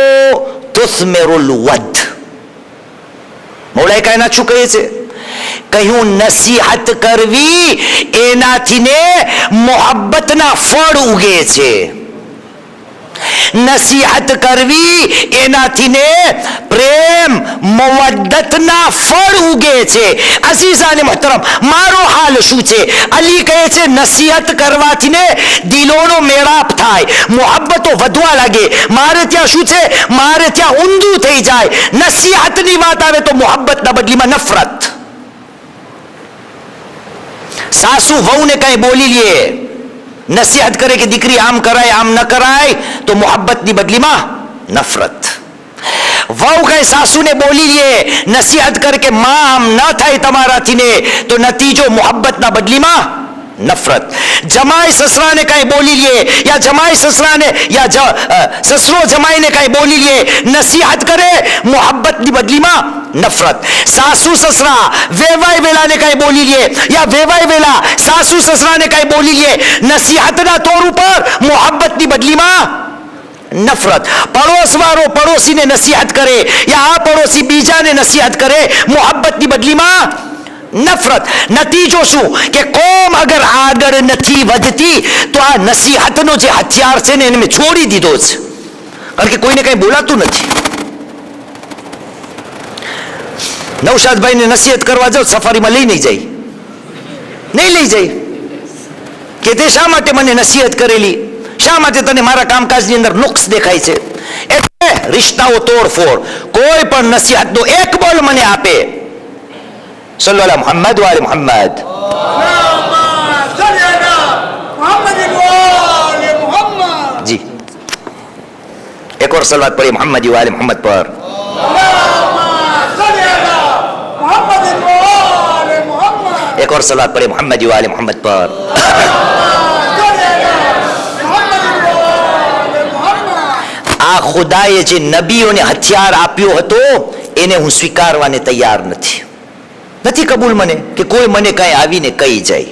તુસ્મિરુલ વદ. મૌલાએ કાયનાત શું કહે છે? કહ્યું નસીહત કરવી એનાથી ને મોહબ્બતના ફળ ઉગે છે. નસીહત કરવી એનાથી ને પ્રેમ મવદ્દતના ફળ ઉગે છે. અઝીઝાને મુહતરમ, મારો હાલ શું છે? અલી કહે છે નસીહત કરવાથી ને દિલોનો મેળાપ થાય, મોહબ્બતો વધવા લાગે. મારે ત્યાં શું છે? મારે ત્યાં ઊંધું થઈ જાય. નસીહતની વાત આવે તો મોહબ્બતના બદલીમાં નફરત. સાસુ વહુને કઈ બોલી લે, નસીહત કરે કે દીકરી આમ કરાય આમ ન કરાય તો મોહબ્બતની બદલીમાં નફરત. વહુ કઈ સાસુને બોલી લે, નસીહત કરે કે માં આમ ન થાય તમારાથી ને તો નતીજો મોહબ્બતના બદલીમાં નફરત. જમાઈ સસરાને કઈ બોલી લે યા જમાઈ સસરાને યા સસરો જમાઈને કઈ બોલી લે, નસીહત કરે મોહબ્બતની બદલીમાં નફરત. સાસુ સસરા વેવાય વેલાને કઈ બોલી લે યા વેવાય વેલા સાસુ સસરાને કઈ બોલી લે, નસીહતના તોર ઉપર મોહબ્બતની બદલીમાં નફરત. પડોશવાળો પડોશીને નસીહત કરે યા આ પડોશી બીજાને નસીહત કરે, મોહબ્બતની બદલીમાં નફરત. નતીજો શું કે કોમ અગર આગળ નથી વધતી તો આ નસીહતનો જે હથિયાર છે ને એને મેં છોડી દીધો છે. કારણ કે કોઈને કઈ બોલાતું નથી. નૌશાદભાઈને નસીહત કરવા જાવ, સફારીમાં લઈ નહીં જાય, નહીં લઈ જાય. કે તે શા માટે મને નસીહત કરેલી, શા માટે તને મારા કામકાજની અંદર નુક્સ દેખાય છે? એટલે રિશ્તાઓ તોડફોડ. કોઈ પણ નસીહતનો એક બોલ મને આપે, સલ્લુ અલા મુહમ્મદ વ આલે મુહમ્મદ. જી એક और सलवात पढ़िए मोहम्मद व आले मोहम्मद पर. एक और सलात पढ़े मोहम्मद व आले मोहम्मद पर. આ ખુદાએ જે નબીઓને હથિયાર આપ્યો હતો એને હું સ્વીકારવાને તૈયાર નથી. નથી કબૂલ મને કે કોઈ મને કઈ આવીને કહી જાય.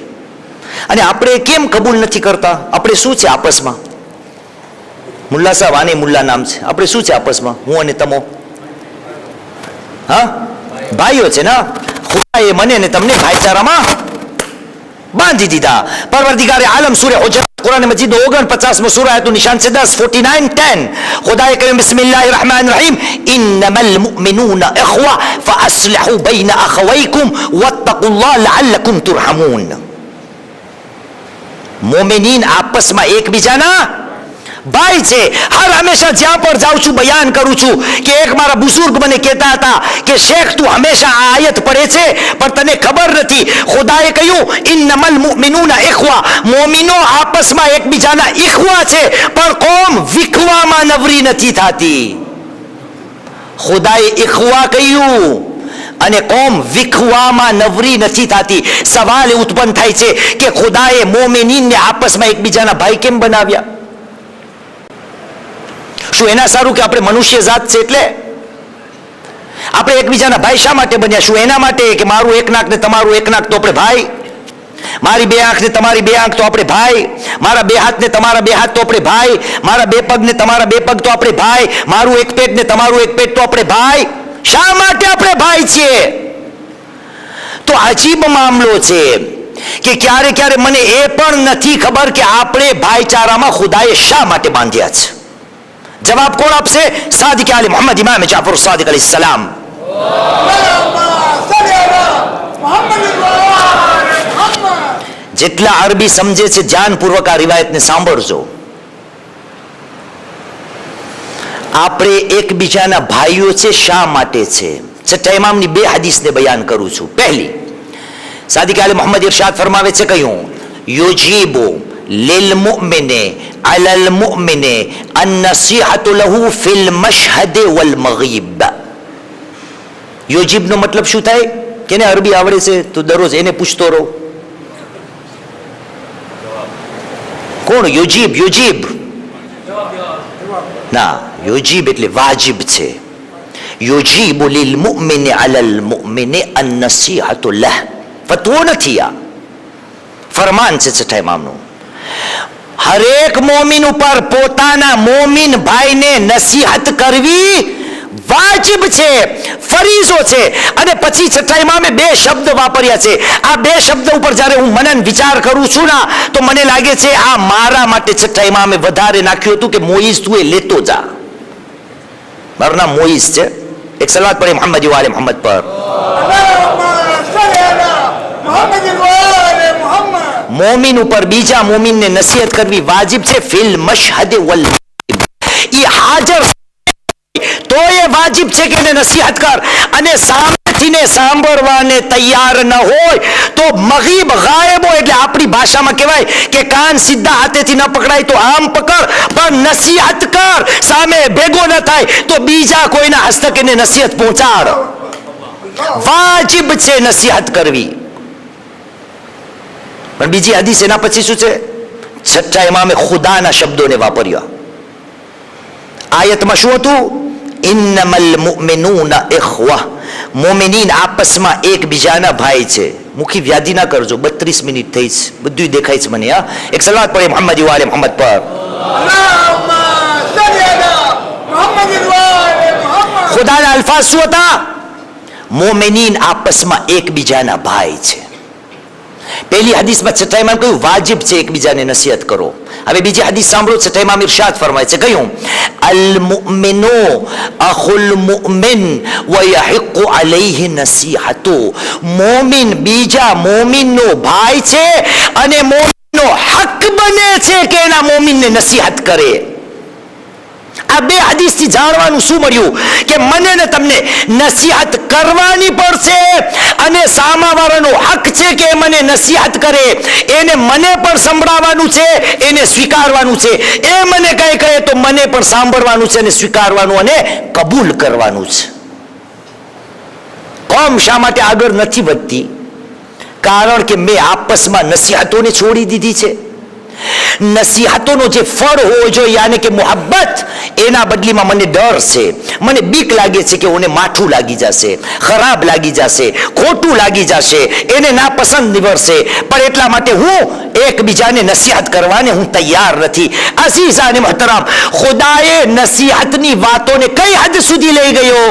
અને આપણે કેમ કબૂલ નથી કરતા? આપણે શું છે આપસમાં? મુલ્લા સાહેબ, આને મુલ્લા નામ છે. આપણે શું છે આપસમાં, હું અને તમો? હા, ભાઈઓ છે ને. ખુદાએ મને ને તમને ભાઈચારામાં બાંધી દીધા. પરવરદિગારે આલમ સૂરે હુજરાત कुरान मजीद 49 सूरा है तो निशान से 10 49 10 खुदा करीम बिस्मिल्लाहिर रहमानिर रहीम इन्नमल मुमिनूना इख्वा फअस्लिहू बैन अखवैकुम वत्तकुल्लाह लअल्लकुम तुरहमून. मोमिनीन आपस में एक बीजाना ભાઈ છે. હર હંમેશા જ્યાં પણ જાઉં છું બયાન કરું છું કે એક મારા બુઝુર્ગ મને કહેતા હતા કે શેખ તું હંમેશા આ આયત પડે છે પણ તને ખબર નથી, ખુદાએ કહ્યું ઇન્નમલ મુમિનૂના ઇખ્વા, મોમિનો આપસમાં એકબીજાના ઇખ્વા છે પણ કોમ વિખવામાં નવરી નથી થતી. ખુદાએ ઇખ્વા કહ્યું અને કોમ વિખવામાં નવરી નથી થતી. સવાલ ઉત્પન્ન થાય છે કે ખુદાએ મોમિનીનને આપસમાં એકબીજાના ભાઈ કેમ બનાવ્યા? શું એના સારું કે આપણે મનુષ્ય જાત છે એટલે? આપણે એકબીજાના ભાઈ શા માટે બન્યા? શું એના માટે કે મારું એક નાક ને તમારું એક નાક તો આપણે ભાઈ, મારી બે આંખ ને તમારી બે આંખ તો આપણે ભાઈ, મારા બે હાથ ને તમારા બે હાથ તો આપણે ભાઈ, મારા બે પગ ને તમારા બે પગ તો આપણે ભાઈ, મારું એક પેટ ને તમારું એક પેટ તો આપણે ભાઈ? શા માટે આપણે ભાઈ છીએ? તો અજીબ મામલો છે કે ક્યારે ક્યારે મને એ પણ નથી ખબર કે આપણે ભાઈચારામાં ખુદાએ શા માટે બાંધ્યા છે. જવાબ કોણ આપશે? સાદિક આલે મોહમ્મદ ઇમામ જાફર સાદિક અલૈહિસ સલામ. જેટલા અરબી સમજે છે ધ્યાનપૂર્વક આ રિવાયતને સાંભળજો. આપણે એકબીજાના ભાઈઓ છે શા માટે છે? છઠ્ઠા ઇમામની બે હદીસને બયાન કરું છું. પહેલી, સાદિક આલે મોહમ્મદ ઇરશાદ ફરમાવે છે, કહ્યું યુજીબુ લિલ મુમિને અલલ મુમિને અન-નસીહતુ લહુ ફિલ મશહદ વલ મગીબ. યુજીબ નો મતલબ શું થાય? કેને અરબી આવડે છે તો દરરોજ એને પૂછતો રહો. કોણ યુજીબ? યુજીબ ના, યુજીબ એટલે વાજિબ છે. યુજીબુ લિલ મુમિને અલલ મુમિને અન-નસીહતુ લહ. ફતવો નથી, આ ફરમાન છે છઠ્ઠા ઇમામનું. હરેક મોમિન ઉપર પોતાના મોમિન ભાઈને નસીહત કરવી વાજિબ છે, ફરીઝો છે. અને પછી છઠ્ઠા ઇમામે બે શબ્દ વાપર્યા છે. આ બે શબ્દ ઉપર જ્યારે હું મનન વિચાર કરું છું ના, તો મને લાગે છે આ મારા માટે છઠ્ઠા ઇમામે વધારે નાખ્યું હતું કે મોઈઝ તું એ લેતો જા. મારું નામ મોઈઝ છે. એક સલાત પડે મોહમ્મદ વાલે મોહમ્મદ પર. મોમિન ઉપર બીજા મોમિનને નસીહત કરવી વાજિબ છે. ફિલ મશહદ વલ ઈ હાજર તો એ વાજિબ છે કે એને નસીહત કર. અને સામેથી ને સાંભળવાને તૈયાર ન હોય તો મગીબ ગાયબ હોય, એટલે આપણી ભાષામાં કહેવાય કે કાન સીધા હાથેથી ન પકડાય તો આમ પકડ, પણ નસીહત કર. સામે ભેગો ન થાય તો બીજા કોઈના હસ્તક એને નસીહત પહોંચાડ. વાજિબ છે નસીહત કરવી. પણ બીજી હદીસ એના પછી શું છે? છઠ્ઠા ઇમામે ખુદાના શબ્દોને વાપર્યા. આયતમાં શું હતું? ઇન્નમલ મુમિનૂના ઇખ્વા. મોમિનીન આપસમાં એકબીજાના ભાઈ છે. મુખી વ્યાધિ ના કરજો, 32 મિનિટ થઈ છે, બધું દેખાય છે મને. હા, એક સલાત પડે મોહમ્મદ વાલે મોહમ્મદ પર. ખુદાના અલ્ફાઝ શું હતા? મોમિનીન આપસમાં એકબીજાના ભાઈ છે. પહેલી હદીસમાં છઠ્ઠા ઇમામ કહ્યું વાજિબ છે એકબીજાને નસીહત કરો. હવે બીજી હદીસ સાંભળો. છઠ્ઠા ઇમામ ઇરશાદ ફરમાય છે, કહ્યું અલ મુમિનુ અખુલ મુમિન વ યહિqqu અલૈહિ નસીહતુ. મોમિન બીજા મોમિનનો ભાઈ છે અને મોમિનનો હક બને છે કે એના મોમિનને નસીહત કરે. આ બે હદીસથી જાણવાનું શું મળ્યું? કે મને ને તમને નસીહત કરવાની પડશે અને સામાવાળાનો હક છે કે મને નસીહત કરે. એને મને પણ સંભળાવવાનું છે, એને સ્વીકારવાનું છે. એ મને કઈ કહે તો મને પણ સાંભળવાનું છે અને સ્વીકારવાનું અને કબૂલ કરવાનું છે. કોમ શા માટે આગળ નથી વધતી? કારણ કે મેં આપસમાં નસીહતોને છોડી દીધી છે. નસીહતોનો જે ફળ હોવો જોઈએ યાને કે મોહબ્બત, એના બદલીમાં મને ડર છે, મને બીક લાગે છે કે ઓને માઠું લાગી જશે, ખરાબ લાગી જશે, ખોટું લાગી જશે, એને નાપસંદ નીવડશે. પણ એટલા માટે હું એકબીજાને નસીહત કરવાને હું તૈયાર નથી. અઝીઝ અને મહતરમ, ખુદાએ નસીહતની વાતોને કઈ હદ સુધી લઈ ગયો?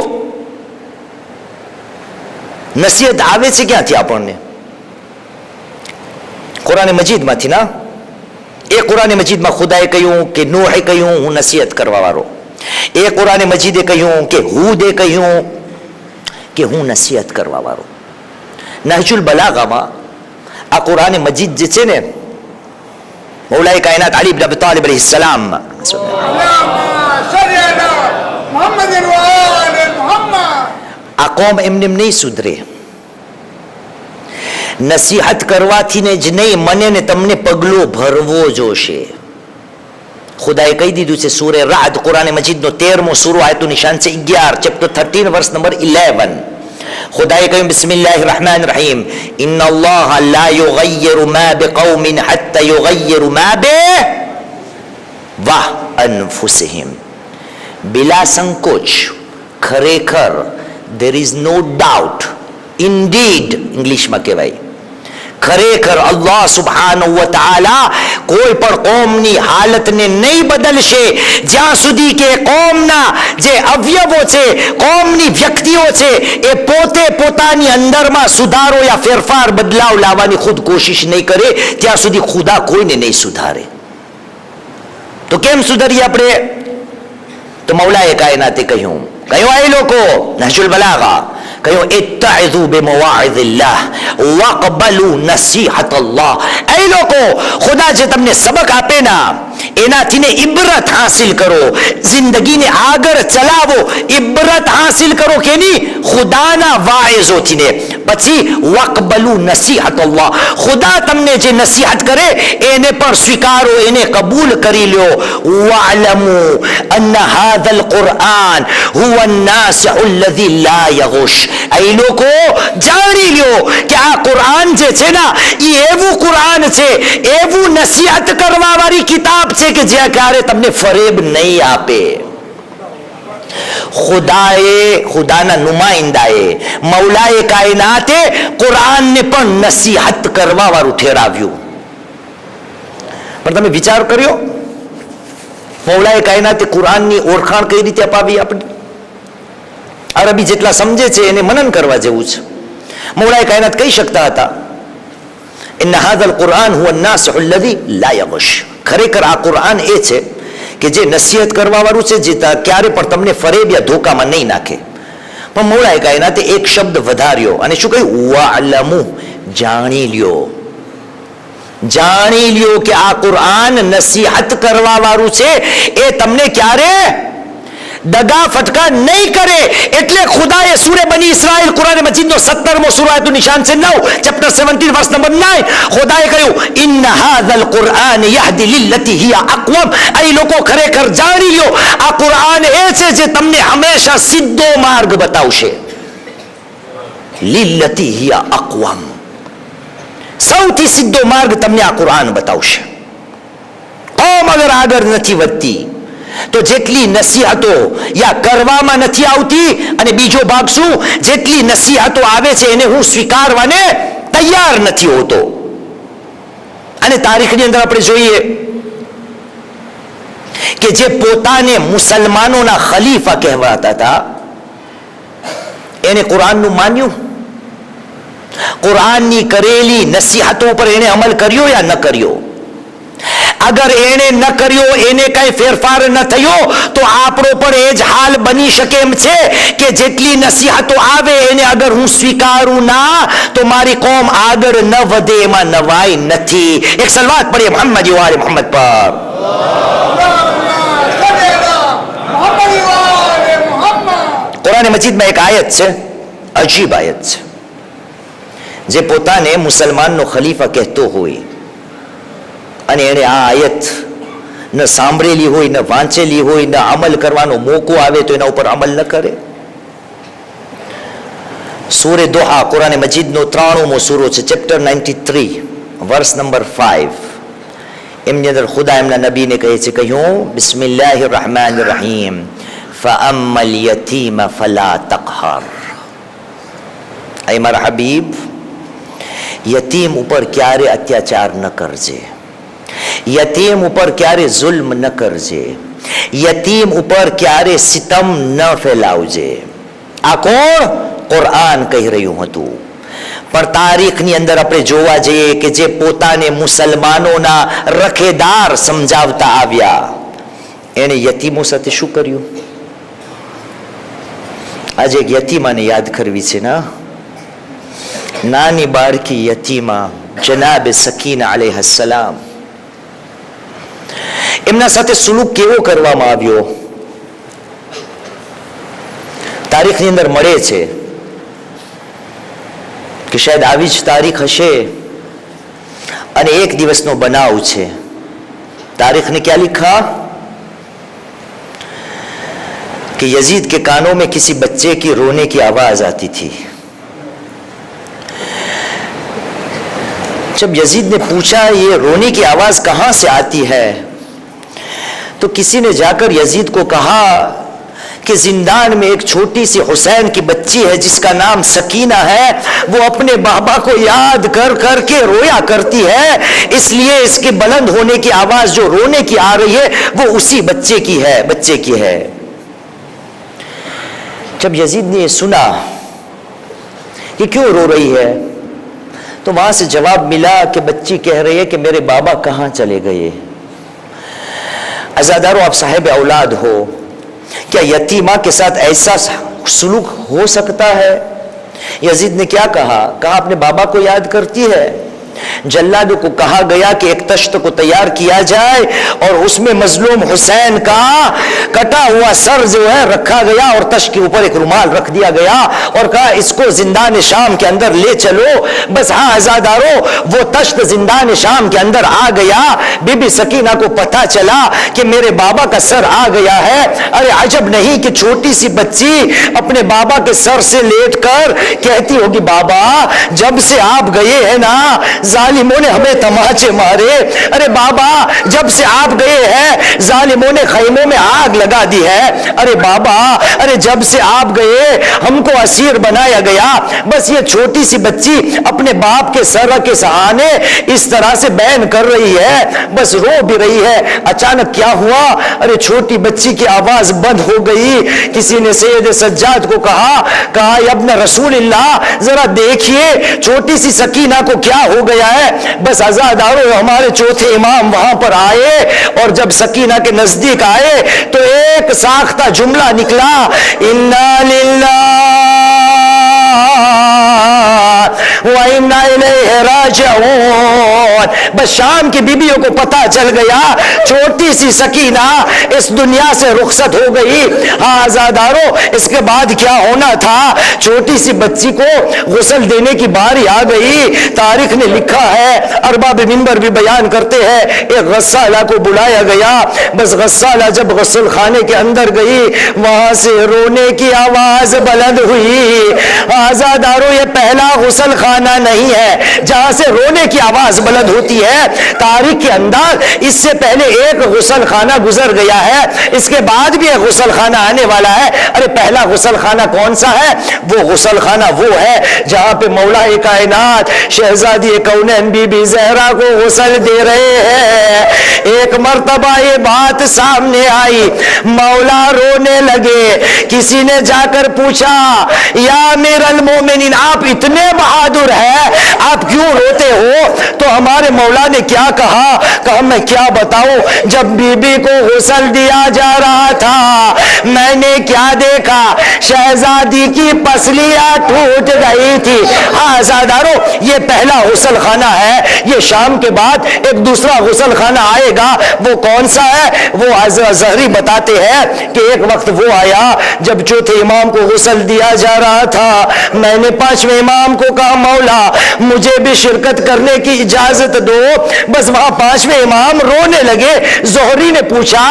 નસીહત આવે છે ક્યાંથી આપણને? કુરાન મજીદમાંથી ના. એ કુરાન મજીદમાં ખુદાએ કહ્યું કે નૂહે કહ્યું હું નસીહત કરવા વાળો. એ કુરાન મજીદે કહ્યું કે હૂદે કહ્યું કે હું નસીહત કરવા વાળો. નહજુલ બલાગામાં આ કુરાન મજીદ જે છે ને, મૌલાએ કાયનાત અલી ઇબ્ન અબી તાલિબ અલૈહિસ સલામ, આ કોમ એમને નહીં સુધરે. નસીહત કરવાથી ને જ નહીં, મને ને તમને પગલો ભરવો જોશે. ખુદાએ કહી દીધું છે સૂરે રાદ કુરાન મજીદનો 13મો સૂરો આયતનું નિશાન છે 11 ચેપ્ટર 13 વર્સ નંબર 11. ખુદાએ કહ્યું બિસ્મિલ્લાહિર રહેમાનિર રહીમ ઇન્ના અલ્લાહ લા યુગય્યિરુ મા બિકૌમિન હત્તા યુગય્યિરુ મા બિ અનફુસિહિમ. બિલા સંકોચ, ખરેખર, there is no doubt, indeed ઇંગ્લિશમાં કહેવાય, ખરેખર અલ્લાહ સુબ્હાનહુ વ તઆલા કોઈ પણ કોમની હાલતને નહીં બદલશે જ્યાં સુધી કે કોમના જે અવયવો છે, કોમની વ્યક્તિઓ છે, એ પોતે પોતાની અંદરમાં સુધારો યા ફેરફાર બદલાવ લાવવાની ખુદ કોશિશ નહીં કરે ત્યાં સુધી ખુદા કોઈને નહીં સુધારે. તો કેમ સુધારીએ આપણે? તો મૌલાએ કાયનાતે કહ્યું એ લોકો નહજુલ બલાગા કહ્યું ઇત્તઇઝુ બિમવાઇઝિલ્લાહ વaqબલુ નસીહતલ્લાહ. એ લોકો ખુદા જે તમને સબક આપે ના એનાથી ને ઇબરત હાસિલ કરો, જિંદગીને આગળ ચલાવો, ઇબરત હાસિલ કરો કેની? ખુદાના વાઇઝોથી ને. પછી વaqબલુ નસીહતલ્લાહ, ખુદા તમને જે નસીહત કરે એને પણ સ્વીકારો, એને કબૂલ કરી લ્યો. વઅલમુ અન્ન હાઝલ કુરઆન હુવા અન-નાસિઉ અલ્લઝી લા યગુશ. એ લોકો જાણી લ્યો કે આ કુરઆન જે છે ને એ એવું કુરઆન છે, એવું નસીહત કરવા વાળી કિતાબ છે કે જે ક્યારે તમને ફરેબ નહીં આપે. ખુદાના નુમાઇંદાએ મૌલાએ કાયનાતે કુરઆનને પણ નસીહત કરવા વાળું ઠેરાવ્યું. પણ તમે વિચાર કર્યો મૌલાએ કાયનાતે કુરઆનની ઓળખાણ કઈ રીતે અપાવી? આપણે અરબી જેટલા સમજે છે એને મનન કરવા જેવું છે. મૌલાએ કાયનાત કહી શકતા હતા ઇન્ન હાઝલ કુરઆન હુવા અન-નાસિહુ અલ્લઝી લા યગુશ. ખરેખર આ કુરઆન એ છે કે જે નસીહત કરવા વાળું છે, જે ક્યારે પણ તમને ફરેબ યા ધોકામાં નહીં નાખે. પણ મૌલાએ કાયનાતે એક શબ્દ વધાર્યો અને શું કહ્યું? વઅલમુ, જાણી લ્યો, જાણી લ્યો કે આ કુરઆન નસીહત કરવા વાળું છે, એ તમને ક્યારે દગા ફટકા નહીં કરે. એટલે ખુદાએ સૂરે બની ઇસ્રાઈલ કુરાન મજીદનો 17મો સૂરો આયતનું નિશાન છે 9, ચેપ્ટર 17 વર્સ નંબર 9. ખુદાએ કહ્યું ઇન્ન હાઝલ કુરઆન યહદી લિલ્લતી હિયા અકવમ. આ લોકો ખરેખર જાણી લ્યો આ કુરઆન એ છે જે તમને હંમેશા સીધો માર્ગ બતાવશે. લિલ્લતી હિયા અકવમ, સૌથી સીધો માર્ગ તમને આ કુરઆન બતાવશે. કોમ અગર આગળ નથી વધતી તો જેટલી નસીહતો યા કરવામાં નથી આવતી, અને બીજો ભાગ શું, જેટલી નસીહતો આવે છે એને હું સ્વીકારવાને તૈયાર નથી હોતો. અને તારીખની અંદર આપણે જોઈએ કે જે પોતાને મુસલમાનોના ખલીફા કહેવાતા હતા એને કુરઆનનું માન્યું, કુરઆનની કરેલી નસીહતો પર એને અમલ કર્યો યા ન કર્યો? અગર એને ન કર્યો, એને કઈ ફેરફાર ન થયો, તો આપણો પણ એ જ હાલ બની શકે એમ છે કે જેટલી નસીહતો આવે એને અગર હું સ્વીકારું ના તો મારી કોમ આગળ ન વધે, એમાં નવાઈ નથી. એક સલવાત પડીએ મોહમ્મદ વાલે મોહમ્મદ પર. કુરાન મજીદમાં એક આયત છે, અજીબ આયત છે, જે પોતાને મુસલમાનનો ખલીફા કહેતો હોય અને એને આ આયત ન સાંભળેલી હોય, ન વાંચેલી હોય, ન અમલ કરવાનો મોકો આવે તો એના ઉપર અમલ ન કરે. સૂરે દોહા કુરાન મજીદનો 93મો સૂરો છે, ચેપ્ટર 93 વર્સ નંબર 5. એમની અંદર ખુદા એમના નબીને કહે છે, કહ્યું બિસ્મિલ્લાહિર રહમાનિર રહીમ ફઅમ્મલ યતીમ ફલા તકહર. એ મારા હબીબ, યતીમ ઉપર ક્યારે અત્યાચાર ન કરજે, યતીમ ઉપર ક્યારે જુલ્મ ન કરજે, યતીમ ઉપર ક્યારે સિતમ ન ફેલાવજે. આ કોણ? કુરઆન કહી રહ્યું હતું. પણ તારીખની અંદર આપણે જોવા જઈએ કે જે પોતાને મુસલમાનોના રખેદાર સમજાવતા આવ્યા એને યતીમો સાથે શું કર્યું? આજે એક યતીમાને યાદ કરવી છે ને, નાની બાળકી યતીમા જનાબે સકીના અલૈહિસ્સલામ, એમના સાથે સુલુક કેવો કરવામાં આવ્યો? તારીખની અંદર મળે છે કે શાયદ આવી જ તારીખ હશે અને એક દિવસનો બનાવ છે. तारीख ने क्या लिखा कि यजीद के कानों में किसी बच्चे की रोने की आवाज आती थी. जब यजीद ने पूछा ये रोने की आवाज कहां से आती है, तो किसी ने जाकर यजीद को कहा کہ زندان میں ایک چھوٹی سی حسین کی بچی ہے جس کا نام سکینہ ہے، وہ اپنے بابا کو یاد کر کر کے رویا کرتی ہے، اس لیے اس کے بلند ہونے کی آواز جو رونے کی آ رہی ہے وہ اسی بچے کی ہے۔ جب یزید نے یہ سنا کہ کیوں رو رہی ہے تو وہاں سے جواب ملا کہ بچی کہہ رہی ہے کہ میرے بابا کہاں چلے گئے۔ عزادارو، آپ صاحب اولاد ہو، کیا یتیمہ کے ساتھ ایسا سلوک ہو سکتا ہے؟ یزید نے کیا کہا اپنے بابا کو یاد کرتی ہے۔ جلاد کو کہا گیا کہ ایک تشت کو تیار کیا جائے اور اس میں مظلوم حسین کا کٹا ہوا سر جو ہے رکھا گیا اور تشت کے اوپر ایک رومال رکھ دیا گیا اور کہا اس کو زندان شام کے اندر لے چلو۔ بس ہاں عزادارو، وہ تشت زندان شام کے اندر آ گیا، بی بی سکینہ کو پتہ چلا کہ میرے بابا کا سر آ گیا ہے۔ ارے عجب نہیں کہ چھوٹی سی بچی اپنے بابا کے سر سے لیٹ کر کہتی ہوگی بابا جب سے آپ گئے ہیں نا ظالموں نے ہمیں تماچے مارے، ارے بابا جب سے آپ گئے ہیں ظالموں نے خیموں میں آگ لگا دی ہے، ارے بابا ارے جب سے آپ گئے ہم کو اسیر بنایا گیا۔ بس یہ چھوٹی سی بچی اپنے باپ کے سر کے سہانے اس طرح سے بیان کر رہی ہے، بس رو بھی رہی ہے۔ اچانک کیا ہوا؟ ارے چھوٹی بچی کی آواز بند ہو گئی۔ کسی نے سید سجاد کو کہا ابن رسول اللہ ذرا دیکھیے چھوٹی سی سکینہ کو کیا ہو گیا ہے۔ بس عزادارو، ہمارے چوتھے امام وہاں پر آئے اور جب سکینہ کے نزدیک آئے تو ایک ساختہ جملہ نکلا، انا للہ وَإِنَّا إِلَيْهِ رَاجِعُونَ۔ بس شام کی بیبیوں کو پتہ چل گیا چھوٹی سی سکینہ اس دنیا سے رخصت ہو گئی۔ ہاں عزادارو، اس کے بعد کیا ہونا تھا؟ چھوٹی سی بچی کو غسل دینے کی باری آ گئی۔ تاریخ نے لکھا ہے، ارباب منبر بھی بیان کرتے ہیں، ایک غسالہ کو بلایا گیا۔ بس غسالہ جب غسل خانے کے اندر گئی وہاں سے رونے کی آواز بلند ہوئی۔ عزادارو، یہ پہلا غسل خانہ نہیں ہے جہاں سے رونے کی آواز بلند ہوتی ہے۔ تاریخ کے اندر اس سے پہلے ایک غسل خانہ گزر گیا ہے، اس کے بعد بھی ایک غسل خانہ آنے والا ہے۔ ارے پہلا غسل خانہ کون سا ہے؟ وہ غسل خانہ وہ ہے جہاں پہ مولا کائنات شہزادی کونین بی بی زہرا کو غسل دے رہے ہیں۔ ایک مرتبہ یہ بات سامنے آئی، مولا رونے لگے۔ کسی نے جا کر پوچھا یا امیر المومنین آپ اتنے بہادر ہیں آپ کیوں روتے ہو؟ تو ہمارے مولا نے کیا کہا میں کیا بتاؤں، جب بی بی کو غسل دیا جا رہا تھا میں نے کیا دیکھا، شہزادی کی پسلیاں ٹوٹ گئی تھی۔ ہاں عزادارو، یہ پہلا غسل خانہ ہے۔ یہ شام کے بعد ایک دوسرا غسل خانہ آئے گا، وہ کون سا ہے؟ وہ زہری بتاتے ہیں کہ ایک وقت وہ آیا جب چوتھے امام کو غسل دیا جا رہا تھا، میں نے پانچویں امام کو کہا مولا مجھے بھی شرکت کرنے کی اجازت دو۔ بس وہاں پانچویں امام رونے لگے۔ زہری نے پوچھا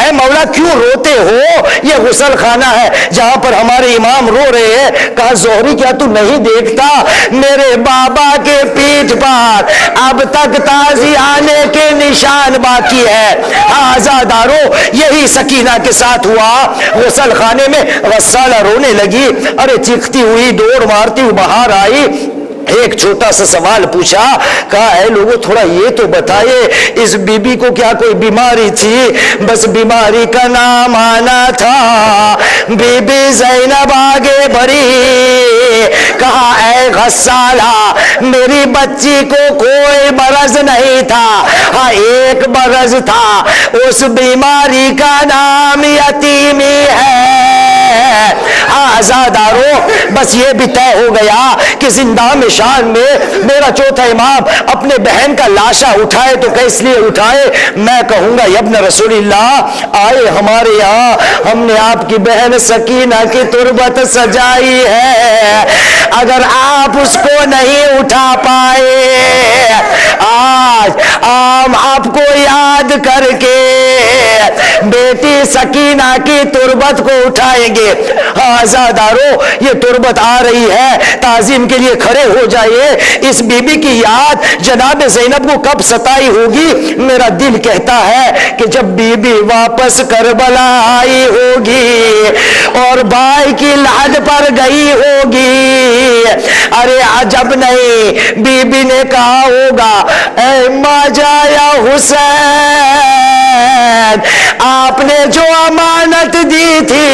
اے مولا کیوں روتے ہو؟ یہ غسل خانہ ہے جہاں پر ہمارے امام رو رہے ہیں۔ کہا زہری کیا تو نہیں دیکھتا میرے بابا کے پیٹھ پر اب تک تازی آنے کے نشان باقی ہے۔ آزادارو، یہی سکینہ کے ساتھ ہوا۔ غسل خانے میں غسالہ رونے لگی، ارے چیختی ہوئی دوڑ مارتی ہوئی باہر آئی۔ ایک چھوٹا سا سوال پوچھا، کہا اے لوگوں تھوڑا یہ تو بتائیے اس بی بی کو کیا کوئی بیماری تھی؟ بس بیماری کا نام آنا تھا۔ بی بی زینب آگے بڑھی، کہا اے غسالہ میری بچی کو کوئی مرض نہیں تھا، ہاں ایک مرض تھا، اس بیماری کا نام یتیمی ہے۔ آزادارو، بس یہ بھی طے ہو گیا کہ زندہ میں شان میں میرا چوتھا امام اپنے بہن کا لاشا اٹھائے تو کس لیے اٹھائے؟ میں کہوں گا ابن رسول اللہ آئے ہمارے یہاں، ہم نے آپ کی بہن سکینہ کی تربت سجائی ہے، اگر آپ اس کو نہیں اٹھا پائے آج ہم آپ کو یاد کر کے बेटी सकीना की तुरबत को उठाएंगे। हाँ आजादारों, ये तुरबत आ रही है, ताजीम के लिए खड़े हो जाइए। इस बीबी की याद जनाब ज़ैनब को कब सताई होगी? मेरा दिल कहता है कि जब बीबी वापस करबला आई होगी और भाई की लाद पर गई होगी। अरे अजब नहीं, बीबी ने कहा होगा, ऐ माजा या हुसैन, आपने जो अमानत दी थी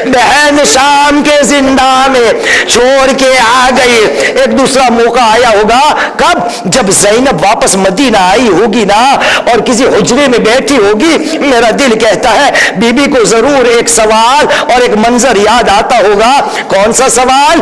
बहन शाम के जिंदा में छोड़ के आ गई। एक दूसरा मौका आया होगा, कब? जब ज़ैनब वापस मदीना आई होगी ना और किसी हुजरे में बैठी होगी। मेरा दिल कहता है बीबी को जरूर एक सवाल और एक मंजर याद आता होगा। कौन सा सवाल,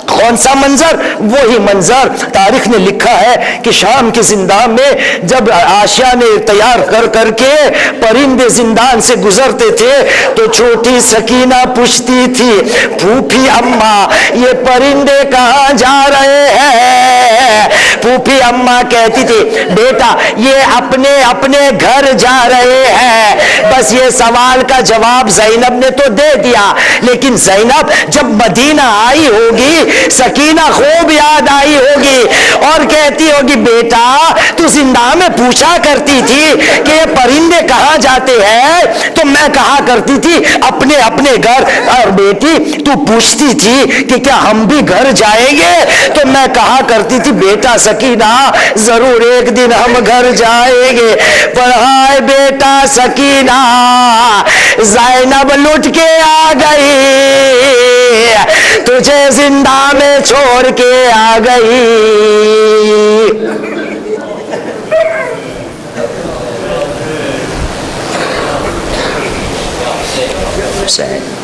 कौन सा मंजर? वही मंजर तारीख ने लिखा है कि शाम के जिंदान में जब आशिया ने तैयार कर करके परिंदे जिंदान से गुजरते थे तो छोटी सकीना पूछती थी, फूफी अम्मा ये परिंदे कहाँ जा रहे हैं? फूफी अम्मा कहती थी, बेटा ये अपने अपने घर जा रहे हैं। बस ये सवाल का जवाब ज़ैनब ने तो दे दिया, लेकिन ज़ैनब जब मदीना आई होगी, सकीना खूब याद आई होगी और कहती होगी, बेटा तू जिंदा में पूछा करती थी कि ये परिंदे कहाँ जाते हैं, तो मैं कहा करती थी अपने अपने घर। और बेटी तू पूछती थी कि क्या हम भी घर जाएंगे, तो मैं कहा करती थी, बेटा सकीना जरूर एक दिन हम घर जाएंगे। पर हाय बेटा सकीना, ज़ैनब लुट के आ गई, तुझे जिंदा में छोड़ के आ गई। Sad.